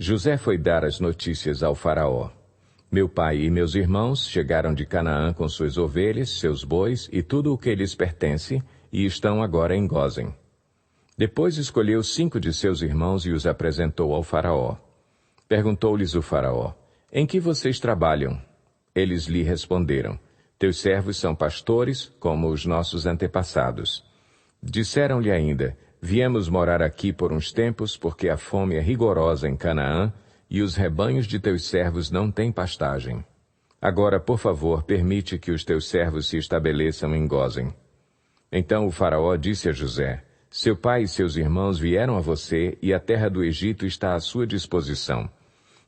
José foi dar as notícias ao faraó. Meu pai e meus irmãos chegaram de Canaã com suas ovelhas, seus bois e tudo o que lhes pertence, e estão agora em Gósen. Depois escolheu 5 de seus irmãos e os apresentou ao faraó. Perguntou-lhes o faraó: em que vocês trabalham? Eles lhe responderam: teus servos são pastores, como os nossos antepassados. Disseram-lhe ainda: viemos morar aqui por uns tempos, porque a fome é rigorosa em Canaã, e os rebanhos de teus servos não têm pastagem. Agora, por favor, permite que os teus servos se estabeleçam em Gósen. Então o faraó disse a José: seu pai e seus irmãos vieram a você, e a terra do Egito está à sua disposição.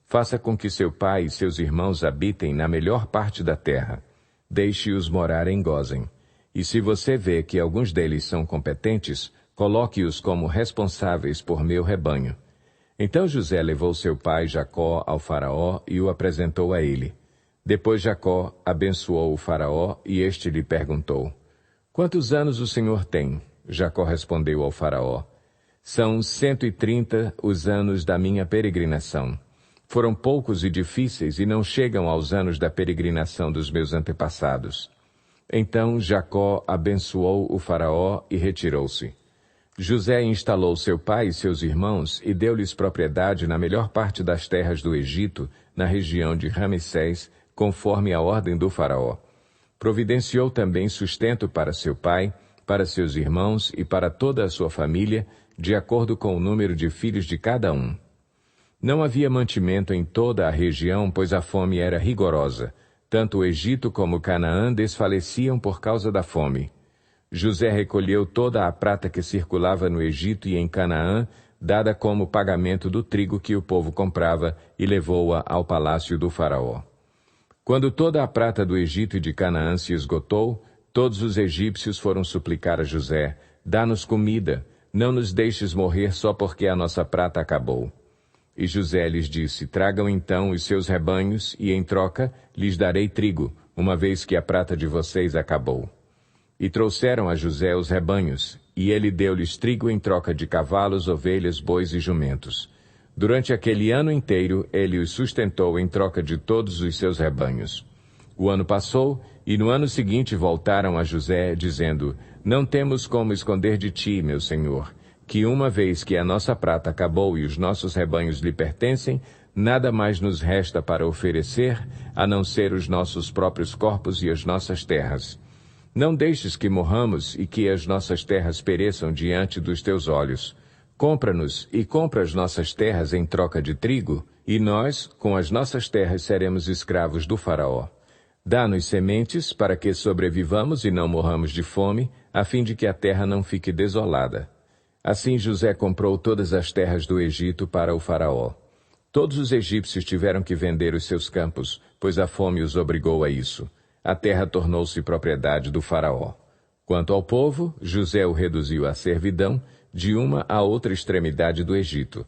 Faça com que seu pai e seus irmãos habitem na melhor parte da terra. Deixe-os morar em Gósen. E se você vê que alguns deles são competentes, coloque-os como responsáveis por meu rebanho. Então José levou seu pai Jacó ao faraó e o apresentou a ele. Depois Jacó abençoou o faraó e este lhe perguntou: quantos anos o senhor tem? Jacó respondeu ao faraó: são 130 os anos da minha peregrinação. Foram poucos e difíceis e não chegam aos anos da peregrinação dos meus antepassados. Então Jacó abençoou o faraó e retirou-se. José instalou seu pai e seus irmãos e deu-lhes propriedade na melhor parte das terras do Egito, na região de Ramessés, conforme a ordem do faraó. Providenciou também sustento para seu pai, para seus irmãos e para toda a sua família, de acordo com o número de filhos de cada um. Não havia mantimento em toda a região, pois a fome era rigorosa. Tanto o Egito como Canaã desfaleciam por causa da fome. José recolheu toda a prata que circulava no Egito e em Canaã, dada como pagamento do trigo que o povo comprava, e levou-a ao palácio do faraó. Quando toda a prata do Egito e de Canaã se esgotou, todos os egípcios foram suplicar a José: dá-nos comida, não nos deixes morrer só porque a nossa prata acabou. E José lhes disse: tragam então os seus rebanhos, e em troca lhes darei trigo, uma vez que a prata de vocês acabou. E trouxeram a José os rebanhos, e ele deu-lhes trigo em troca de cavalos, ovelhas, bois e jumentos. Durante aquele ano inteiro, ele os sustentou em troca de todos os seus rebanhos. O ano passou, e no ano seguinte voltaram a José, dizendo: não temos como esconder de ti, meu senhor, que uma vez que a nossa prata acabou e os nossos rebanhos lhe pertencem, nada mais nos resta para oferecer, a não ser os nossos próprios corpos e as nossas terras. Não deixes que morramos e que as nossas terras pereçam diante dos teus olhos. Compra-nos e compra as nossas terras em troca de trigo, e nós, com as nossas terras, seremos escravos do faraó. Dá-nos sementes para que sobrevivamos e não morramos de fome, a fim de que a terra não fique desolada. Assim José comprou todas as terras do Egito para o faraó. Todos os egípcios tiveram que vender os seus campos, pois a fome os obrigou a isso. A terra tornou-se propriedade do faraó. Quanto ao povo, José o reduziu à servidão, de uma à outra extremidade do Egito.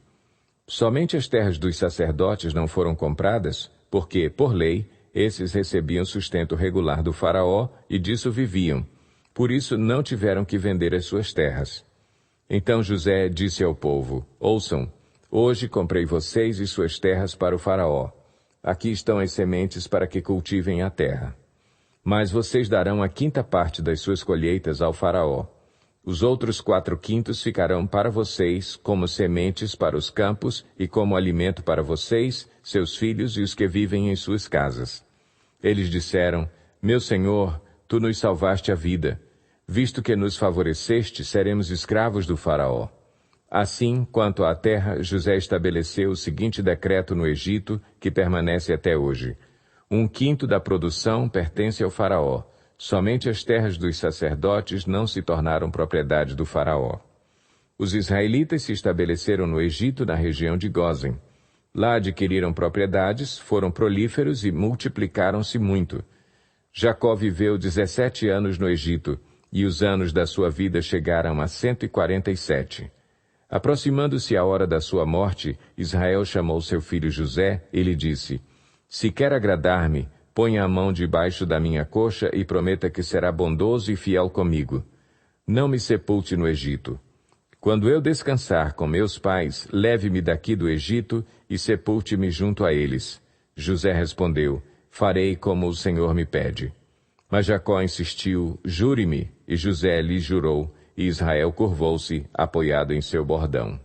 Somente as terras dos sacerdotes não foram compradas, porque, por lei, esses recebiam sustento regular do faraó e disso viviam. Por isso não tiveram que vender as suas terras. Então José disse ao povo: ouçam, hoje comprei vocês e suas terras para o faraó. Aqui estão as sementes para que cultivem a terra. Mas vocês darão a 5ª parte das suas colheitas ao faraó. Os outros 4/5 ficarão para vocês, como sementes para os campos e como alimento para vocês, seus filhos e os que vivem em suas casas. Eles disseram: meu senhor, tu nos salvaste a vida. Visto que nos favoreceste, seremos escravos do faraó. Assim, quanto à terra, José estabeleceu o seguinte decreto no Egito, que permanece até hoje: 1/5 da produção pertence ao faraó. Somente as terras dos sacerdotes não se tornaram propriedade do faraó. Os israelitas se estabeleceram no Egito, na região de Gósen. Lá adquiriram propriedades, foram prolíferos e multiplicaram-se muito. Jacó viveu 17 anos no Egito, e os anos da sua vida chegaram a 147. Aproximando-se a hora da sua morte, Israel chamou seu filho José e lhe disse: se quer agradar-me, ponha a mão debaixo da minha coxa e prometa que será bondoso e fiel comigo. Não me sepulte no Egito. Quando eu descansar com meus pais, leve-me daqui do Egito e sepulte-me junto a eles. José respondeu, farei como o Senhor me pede. Mas Jacó insistiu, jure-me, e José lhe jurou, e Israel curvou-se, apoiado em seu bordão.